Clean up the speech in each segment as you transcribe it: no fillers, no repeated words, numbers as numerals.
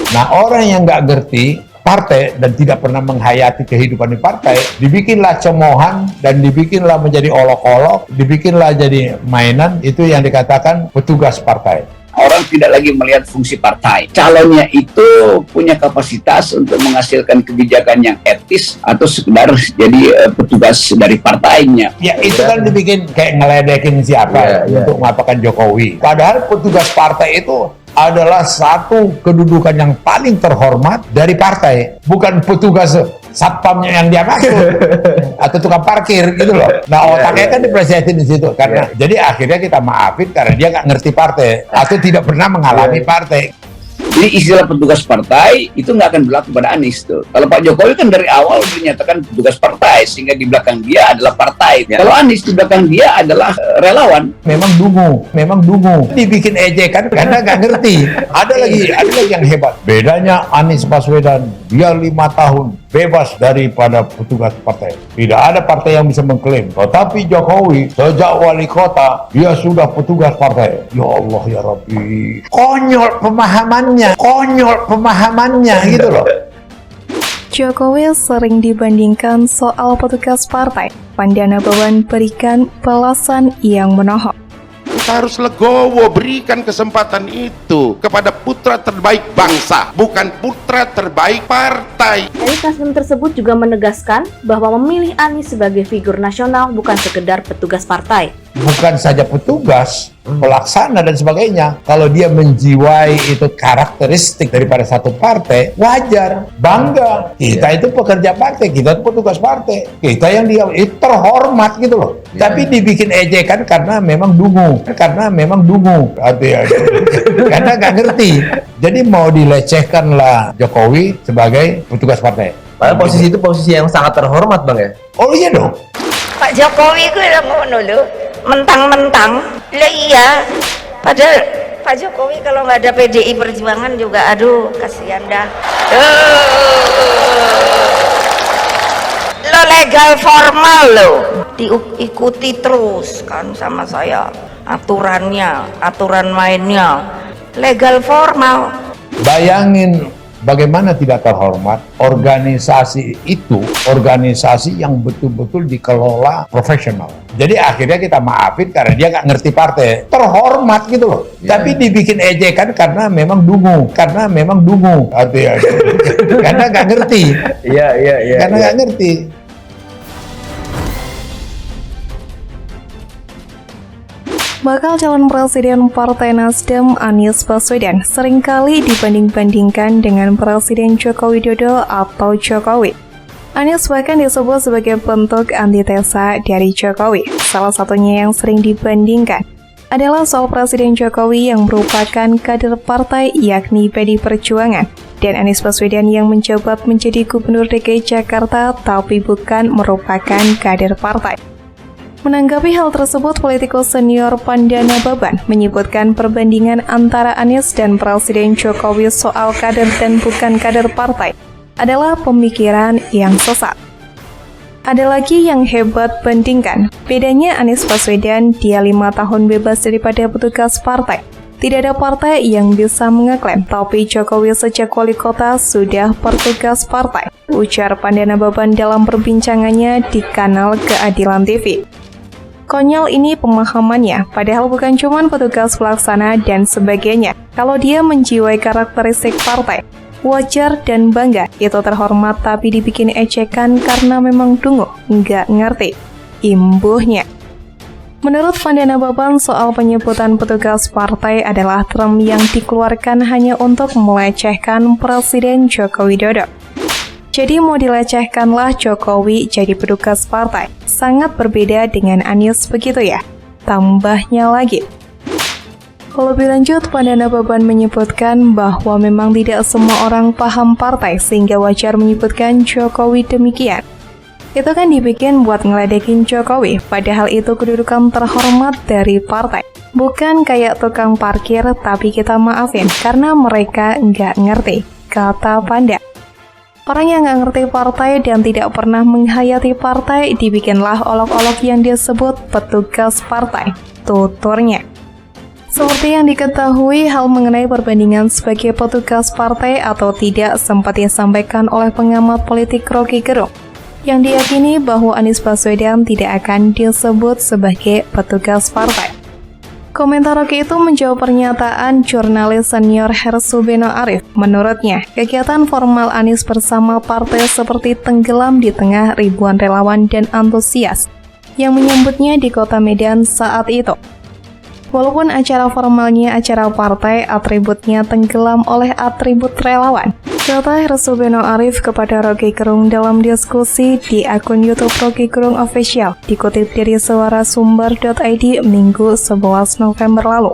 Nah, orang yang nggak ngerti partai dan tidak pernah menghayati kehidupan di partai, dibikinlah cemohan dan dibikinlah menjadi olok-olok, dibikinlah jadi mainan, itu yang dikatakan petugas partai. Orang tidak lagi melihat fungsi partai. Calonnya itu punya kapasitas untuk menghasilkan kebijakan yang etis atau sekedar jadi petugas dari partainya. Ya itu kan dibikin kayak ngeledekin siapa untuk mengapakan Jokowi. Padahal petugas partai itu adalah satu kedudukan yang paling terhormat dari partai, bukan petugas satpamnya yang dia maksud atau tukang parkir gitu loh. Nah otaknya kan diplesetin di situ karena jadi akhirnya kita maafin karena dia nggak ngerti partai atau tidak pernah mengalami partai. Jadi istilah petugas partai itu nggak akan berlaku pada Anies tuh. Kalau Pak Jokowi kan dari awal dinyatakan petugas partai sehingga di belakang dia adalah partai. Kalau Anies di belakang dia adalah relawan. Memang dungu. Dibikin ejekan karena nggak ngerti. Ada lagi yang hebat. Bedanya Anies Baswedan, dia 5 tahun bebas daripada petugas partai. Tidak ada partai yang bisa mengklaim. Tetapi Jokowi sejak wali kota dia sudah petugas partai. Ya Allah ya Rabbi. Konyol pemahamannya gitu loh. Jokowi sering dibandingkan soal petugas partai. Pandana Baban berikan balasan yang menohok. Kita harus legowo, berikan kesempatan itu kepada putra terbaik bangsa, bukan putra terbaik partai. Elit Nasdem tersebut juga menegaskan bahwa memilih Anies sebagai figur nasional bukan sekedar petugas partai. Bukan saja petugas, pelaksana dan sebagainya. Kalau dia menjiwai itu karakteristik daripada satu partai, wajar, bangga. Kita itu pekerja partai, kita itu petugas partai. Kita yang dia itu terhormat gitu loh. Tapi dibikin ejekan karena memang dungu. Karena nggak ngerti. Jadi mau dilecehkan lah Jokowi sebagai petugas partai. Padahal posisi itu posisi yang sangat terhormat, Bang ya? Oh iya dong. Pak Jokowi gue udah ngono lho, mentang-mentang lah iya. Padahal Pak Jokowi kalau nggak ada PDI Perjuangan juga aduh kasihan dah. Lo legal formal lo diikuti terus kan sama saya, aturan mainnya legal formal. Bayangin bagaimana tidak terhormat organisasi itu, organisasi yang betul-betul dikelola profesional. Jadi akhirnya kita maafin karena dia nggak ngerti partai, terhormat gitu loh. Tapi dibikin ejekan karena memang dungu, karena nggak ngerti. Karena nggak ngerti. Bakal calon presiden Partai Nasdem Anies Baswedan seringkali dibanding-bandingkan dengan Presiden Joko Widodo atau Jokowi. Anies bahkan disebut sebagai bentuk antitesa dari Jokowi. Salah satunya yang sering dibandingkan adalah soal Presiden Jokowi yang merupakan kader partai yakni PD Perjuangan dan Anies Baswedan yang menjabat menjadi Gubernur DKI Jakarta tapi bukan merupakan kader partai. Menanggapi hal tersebut, politikus senior Pandana Baban menyebutkan perbandingan antara Anies dan Presiden Jokowi soal kader dan bukan kader partai adalah pemikiran yang sesat. Ada lagi yang hebat bandingkan, bedanya Anies Baswedan dia 5 tahun bebas daripada petugas partai. Tidak ada partai yang bisa mengeklaim, tapi Jokowi sejak wali kota sudah petugas partai, ujar Pandana Baban dalam perbincangannya di kanal Keadilan TV. Konyol ini pemahamannya, padahal bukan cuma petugas pelaksana dan sebagainya. Kalau dia menjiwai karakteristik partai, wajar dan bangga, itu terhormat tapi dibikin ejekan karena memang dungu, nggak ngerti. Imbuhnya. Menurut Pandana Baban, soal penyebutan petugas partai adalah term yang dikeluarkan hanya untuk melecehkan Presiden Joko Widodo. Jadi mau dilecehkanlah Jokowi jadi petugas partai. Sangat berbeda dengan Anies begitu ya. Tambahnya lagi. Lebih lanjut, Pandana Baban menyebutkan bahwa memang tidak semua orang paham partai sehingga wajar menyebutkan Jokowi demikian. Itu kan dibikin buat ngeledekin Jokowi, padahal itu kedudukan terhormat dari partai. Bukan kayak tukang parkir, tapi kita maafin karena mereka nggak ngerti, kata Panda. Orang yang nggak ngerti partai dan tidak pernah menghayati partai dibikinlah olok-olok yang disebut petugas partai, tuturnya. Seperti yang diketahui, hal mengenai perbandingan sebagai petugas partai atau tidak sempat disampaikan oleh pengamat politik Roky Gerung, yang diyakini bahwa Anies Baswedan tidak akan disebut sebagai petugas partai. Komentar Roky itu menjawab pernyataan jurnalis senior Hersubeno Arif. Menurutnya, kegiatan formal Anies bersama partai seperti tenggelam di tengah ribuan relawan dan antusias yang menyambutnya di kota Medan saat itu. Walaupun acara formalnya acara partai, atributnya tenggelam oleh atribut relawan, kata Hersubeno Arif kepada Roky Gerung dalam diskusi di akun YouTube Roky Gerung Official, dikutip dari suarasumber.id Minggu 11 November lalu.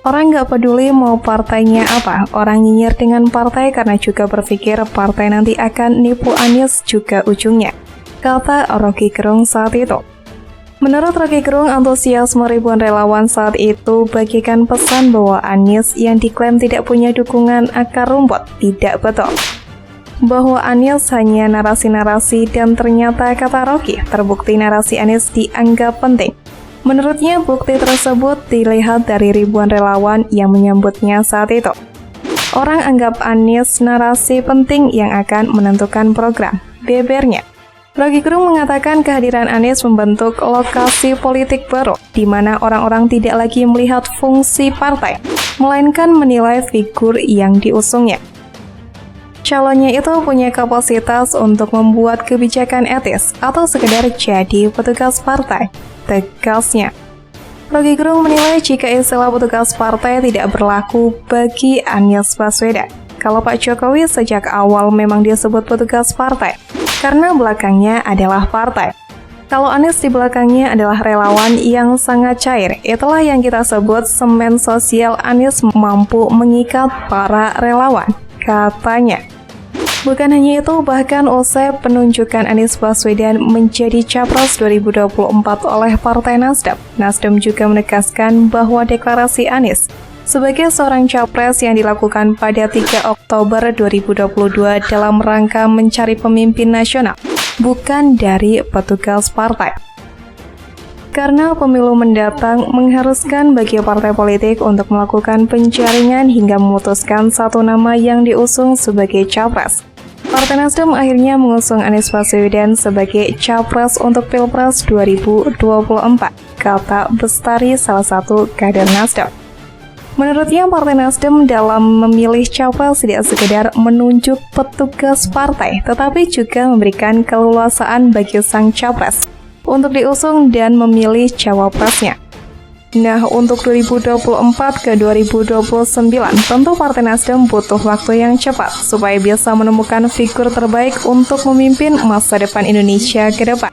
Orang nggak peduli mau partainya apa, orang nyinyir dengan partai karena juga berpikir partai nanti akan nipu Anies juga ujungnya, kata Roky Gerung saat itu. Menurut Roky Gerung, antusiasme ribuan relawan saat itu bagikan pesan bahwa Anies yang diklaim tidak punya dukungan akar rumput tidak betul. Bahwa Anies hanya narasi-narasi dan ternyata, kata Roky, terbukti narasi Anies dianggap penting. Menurutnya, bukti tersebut dilihat dari ribuan relawan yang menyambutnya saat itu. Orang anggap Anies narasi penting yang akan menentukan program, bebernya. Roky Gerung mengatakan kehadiran Anies membentuk lokasi politik baru, di mana orang-orang tidak lagi melihat fungsi partai, melainkan menilai figur yang diusungnya. Calonnya itu punya kapasitas untuk membuat kebijakan etis atau sekedar jadi petugas partai, tegasnya. Roky Gerung menilai jika istilah petugas partai tidak berlaku bagi Anies Baswedan. Kalau Pak Jokowi sejak awal memang disebut petugas partai, karena belakangnya adalah partai. Kalau Anies di belakangnya adalah relawan yang sangat cair, itulah yang kita sebut semen sosial Anies mampu mengikat para relawan, katanya. Bukan hanya itu, bahkan usai penunjukan Anies Baswedan menjadi Capres 2024 oleh Partai Nasdem, Nasdem juga menegaskan bahwa deklarasi Anies sebagai seorang capres yang dilakukan pada 3 Oktober 2022 dalam rangka mencari pemimpin nasional, bukan dari petugas partai. Karena pemilu mendatang mengharuskan bagi partai politik untuk melakukan penjaringan hingga memutuskan satu nama yang diusung sebagai capres. Partai Nasdem akhirnya mengusung Anies Baswedan sebagai capres untuk Pilpres 2024, kata Bestari, salah satu kader Nasdem. Menurutnya, Partai Nasdem dalam memilih capres tidak sekedar menunjuk petugas partai, tetapi juga memberikan keleluasaan bagi sang capres untuk diusung dan memilih cawapresnya. Nah, untuk 2024 ke 2029, tentu Partai Nasdem butuh waktu yang cepat supaya bisa menemukan figur terbaik untuk memimpin masa depan Indonesia ke depan.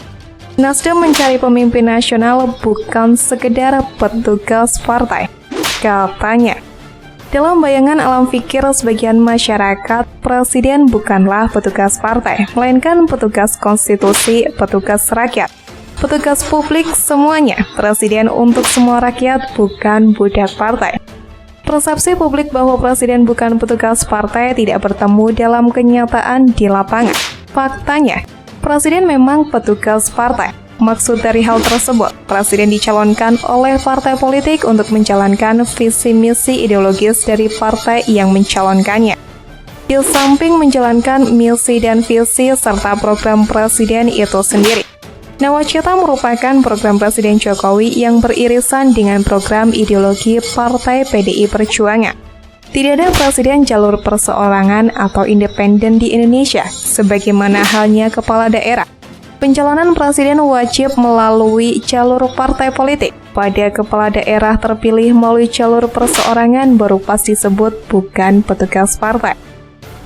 Nasdem mencari pemimpin nasional bukan sekedar petugas partai, katanya. Dalam bayangan alam pikir sebagian masyarakat, presiden bukanlah petugas partai, melainkan petugas konstitusi, petugas rakyat, petugas publik semuanya. Presiden untuk semua rakyat, bukan budak partai. Persepsi publik bahwa presiden bukan petugas partai tidak bertemu dalam kenyataan di lapangan. Faktanya, presiden memang petugas partai. Maksud dari hal tersebut, presiden dicalonkan oleh partai politik untuk menjalankan visi misi ideologis dari partai yang mencalonkannya. Di samping menjalankan misi dan visi serta program presiden itu sendiri, Nawacita merupakan program Presiden Jokowi yang beririsan dengan program ideologi Partai PDI Perjuangan. Tidak ada presiden jalur perseorangan atau independen di Indonesia, sebagaimana halnya kepala daerah. Pencalonan presiden wajib melalui jalur partai politik. Pada kepala daerah terpilih melalui jalur perseorangan baru pasti disebut bukan petugas partai.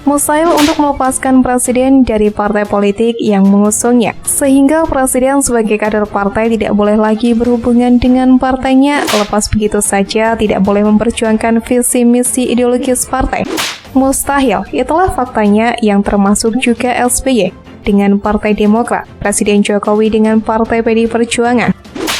Mustahil untuk melepaskan presiden dari partai politik yang mengusungnya, sehingga presiden sebagai kader partai tidak boleh lagi berhubungan dengan partainya, lepas begitu saja tidak boleh memperjuangkan visi misi ideologis partai. Mustahil, itulah faktanya yang termasuk juga SBY dengan Partai Demokrat, Presiden Jokowi dengan Partai PDI Perjuangan,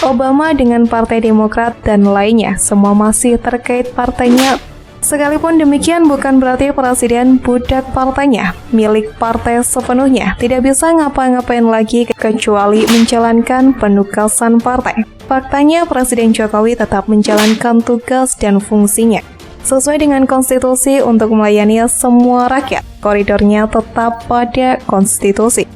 Obama dengan Partai Demokrat, dan lainnya, semua masih terkait partainya. Sekalipun demikian, bukan berarti presiden budak partainya, milik partai sepenuhnya, tidak bisa ngapa-ngapain lagi kecuali menjalankan penugasan partai. Faktanya, Presiden Jokowi tetap menjalankan tugas dan fungsinya sesuai dengan konstitusi untuk melayani semua rakyat. Koridornya tetap pada konstitusi.